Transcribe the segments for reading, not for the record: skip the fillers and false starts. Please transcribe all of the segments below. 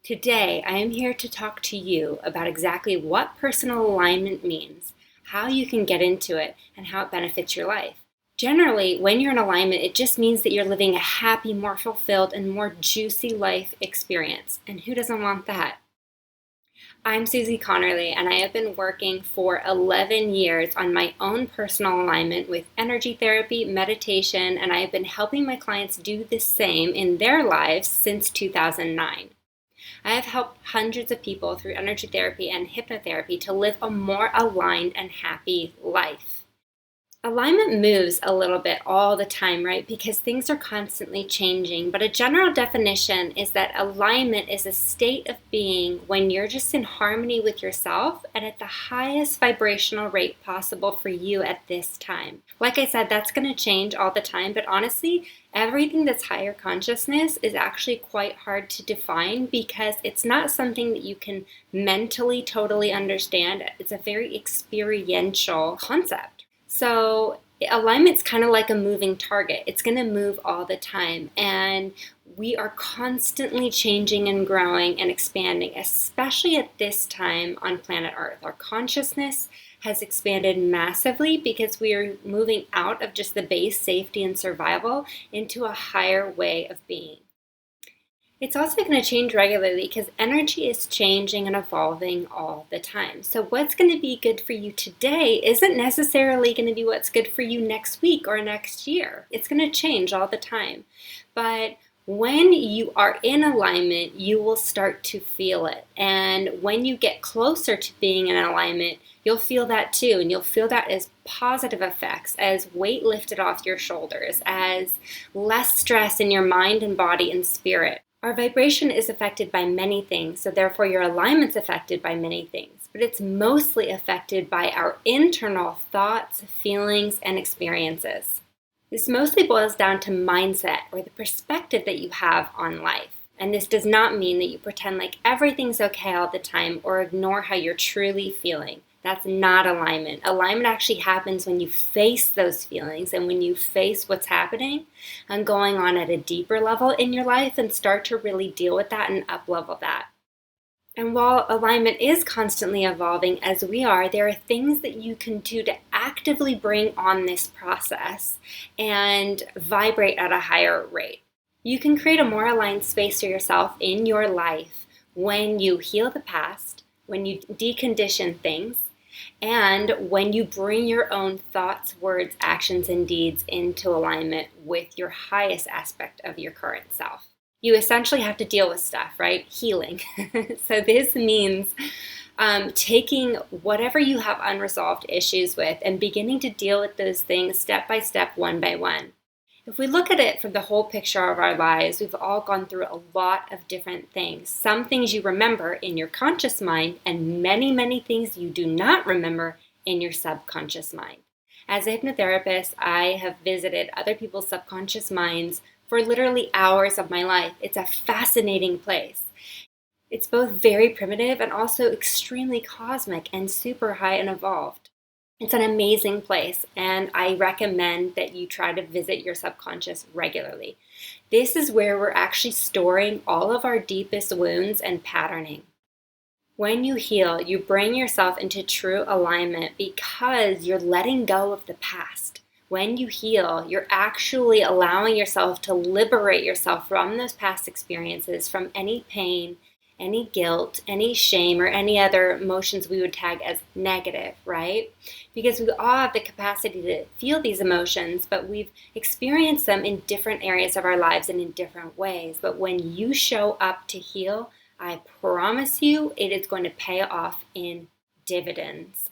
Today, I am here to talk to you about exactly what personal alignment means, how you can get into it, and how it benefits your life. Generally, when you're in alignment, it just means that you're living a happy, more fulfilled, and more juicy life experience. And who doesn't want that? I'm Susie Connerly, and I have been working for 11 years on my own personal alignment with energy therapy, meditation, and I have been helping my clients do the same in their lives since 2009. I have helped hundreds of people through energy therapy and hypnotherapy to live a more aligned and happy life. Alignment moves a little bit all the time, right? Because things are constantly changing. But a general definition is that alignment is a state of being when you're just in harmony with yourself and at the highest vibrational rate possible for you at this time. Like I said, that's going to change all the time. But honestly, everything that's higher consciousness is actually quite hard to define because it's not something that you can mentally totally understand. It's a very experiential concept. So alignment's kind of like a moving target. It's going to move all the time. And we are constantly changing and growing and expanding, especially at this time on planet Earth. Our consciousness has expanded massively because we are moving out of just the base safety and survival into a higher way of being. It's also going to change regularly because energy is changing and evolving all the time. So what's going to be good for you today isn't necessarily going to be what's good for you next week or next year. It's going to change all the time. But when you are in alignment, you will start to feel it. And when you get closer to being in alignment, you'll feel that too. And you'll feel that as positive effects, as weight lifted off your shoulders, as less stress in your mind and body and spirit. Our vibration is affected by many things, so therefore your alignment's affected by many things, but it's mostly affected by our internal thoughts, feelings, and experiences. This mostly boils down to mindset or the perspective that you have on life. And this does not mean that you pretend like everything's okay all the time or ignore how you're truly feeling. That's not alignment. Alignment actually happens when you face those feelings and when you face what's happening and going on at a deeper level in your life and start to really deal with that and up-level that. And while alignment is constantly evolving as we are, there are things that you can do to actively bring on this process and vibrate at a higher rate. You can create a more aligned space for yourself in your life when you heal the past, when you decondition things, and when you bring your own thoughts, words, actions, and deeds into alignment with your highest aspect of your current self. You essentially have to deal with stuff, right? Healing. So this means taking whatever you have unresolved issues with and beginning to deal with those things step by step, one by one. If we look at it from the whole picture of our lives, we've all gone through a lot of different things. Some things you remember in your conscious mind and many, many things you do not remember in your subconscious mind. As a hypnotherapist, I have visited other people's subconscious minds for literally hours of my life. It's a fascinating place. It's both very primitive and also extremely cosmic and super high and evolved. It's an amazing place, and I recommend that you try to visit your subconscious regularly. This is where we're actually storing all of our deepest wounds and patterning. When you heal, you bring yourself into true alignment because you're letting go of the past. When you heal, you're actually allowing yourself to liberate yourself from those past experiences, from any pain, any guilt, any shame, or any other emotions we would tag as negative, right? Because we all have the capacity to feel these emotions, but we've experienced them in different areas of our lives and in different ways. But when you show up to heal, I promise you it is going to pay off in dividends.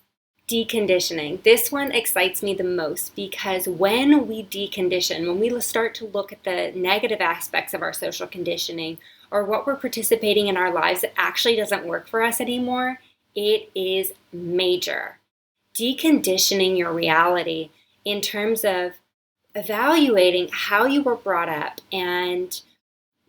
Deconditioning. This one excites me the most because when we decondition, when we start to look at the negative aspects of our social conditioning or what we're participating in our lives that actually doesn't work for us anymore, it is major. Deconditioning your reality in terms of evaluating how you were brought up and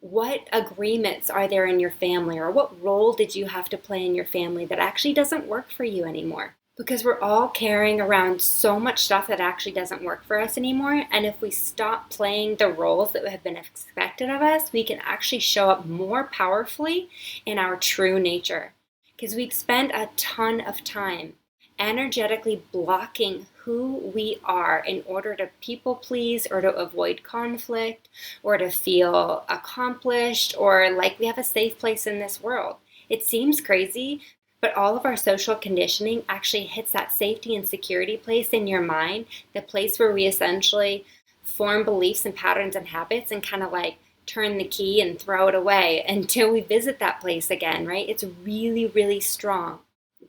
what agreements are there in your family or what role did you have to play in your family that actually doesn't work for you anymore. Because we're all carrying around so much stuff that actually doesn't work for us anymore. And if we stop playing the roles that have been expected of us, we can actually show up more powerfully in our true nature. Because we spend a ton of time energetically blocking who we are in order to people please or to avoid conflict or to feel accomplished or like we have a safe place in this world. It seems crazy, but all of our social conditioning actually hits that safety and security place in your mind, the place where we essentially form beliefs and patterns and habits and kind of like turn the key and throw it away until we visit that place again, right? It's really, really strong.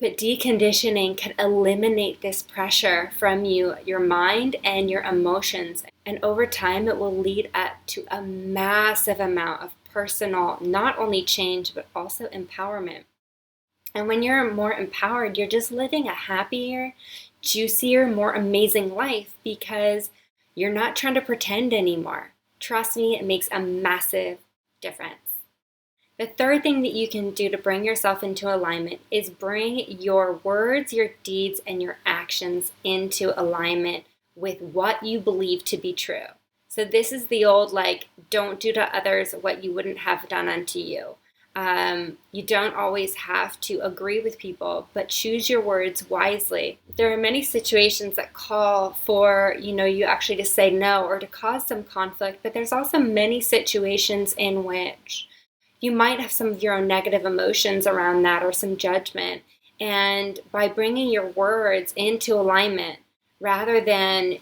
But deconditioning can eliminate this pressure from you, your mind and your emotions. And over time, it will lead up to a massive amount of personal, not only change, but also empowerment. And when you're more empowered, you're just living a happier, juicier, more amazing life because you're not trying to pretend anymore. Trust me, it makes a massive difference. The third thing that you can do to bring yourself into alignment is bring your words, your deeds, and your actions into alignment with what you believe to be true. So this is the old, like, don't do to others what you wouldn't have done unto you. You don't always have to agree with people, but choose your words wisely. There are many situations that call for, you actually to say no or to cause some conflict, but there's also many situations in which you might have some of your own negative emotions around that or some judgment. And by bringing your words into alignment, rather than,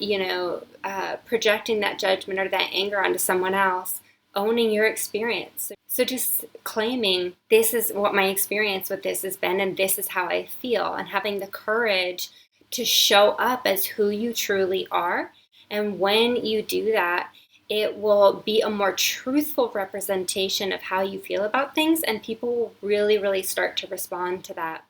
projecting that judgment or that anger onto someone else, owning your experience. So just claiming, this is what my experience with this has been and this is how I feel, and having the courage to show up as who you truly are. And when you do that, it will be a more truthful representation of how you feel about things, and people will really, really start to respond to that.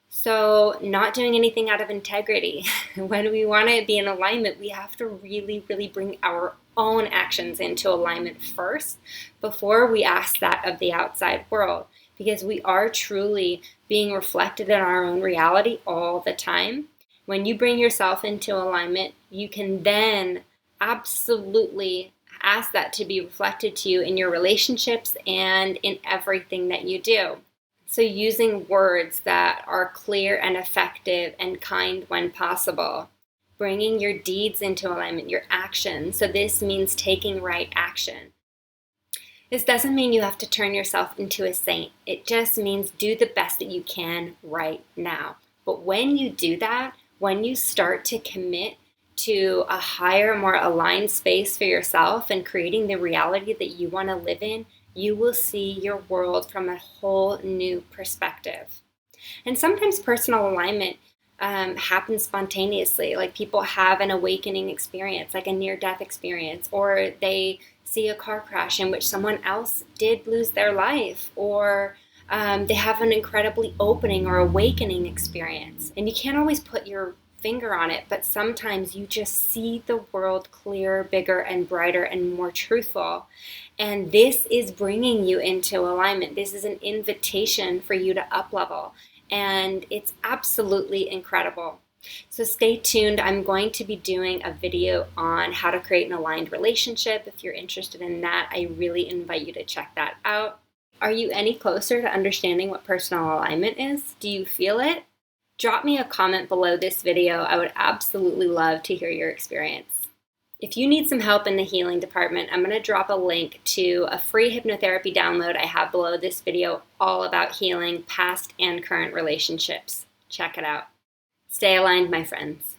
So not doing anything out of integrity. When we want to be in alignment, we have to really, really bring our own actions into alignment first before we ask that of the outside world, because we are truly being reflected in our own reality all the time. When you bring yourself into alignment, you can then absolutely ask that to be reflected to you in your relationships and in everything that you do. So using words that are clear and effective and kind when possible. Bringing your deeds into alignment, your actions. So this means taking right action. This doesn't mean you have to turn yourself into a saint. It just means do the best that you can right now. But when you do that, when you start to commit to a higher, more aligned space for yourself and creating the reality that you want to live in, you will see your world from a whole new perspective. And sometimes personal alignment happens spontaneously. Like people have an awakening experience, like a near-death experience, or they see a car crash in which someone else did lose their life, or they have an incredibly opening or awakening experience. And you can't always put your finger on it, but sometimes you just see the world clearer, bigger, and brighter, and more truthful. And this is bringing you into alignment. This is an invitation for you to up-level. And it's absolutely incredible. So stay tuned. I'm going to be doing a video on how to create an aligned relationship. If you're interested in that, I really invite you to check that out. Are you any closer to understanding what personal alignment is? Do you feel it? Drop me a comment below this video. I would absolutely love to hear your experience. If you need some help in the healing department, I'm going to drop a link to a free hypnotherapy download I have below this video all about healing past and current relationships. Check it out. Stay aligned, my friends.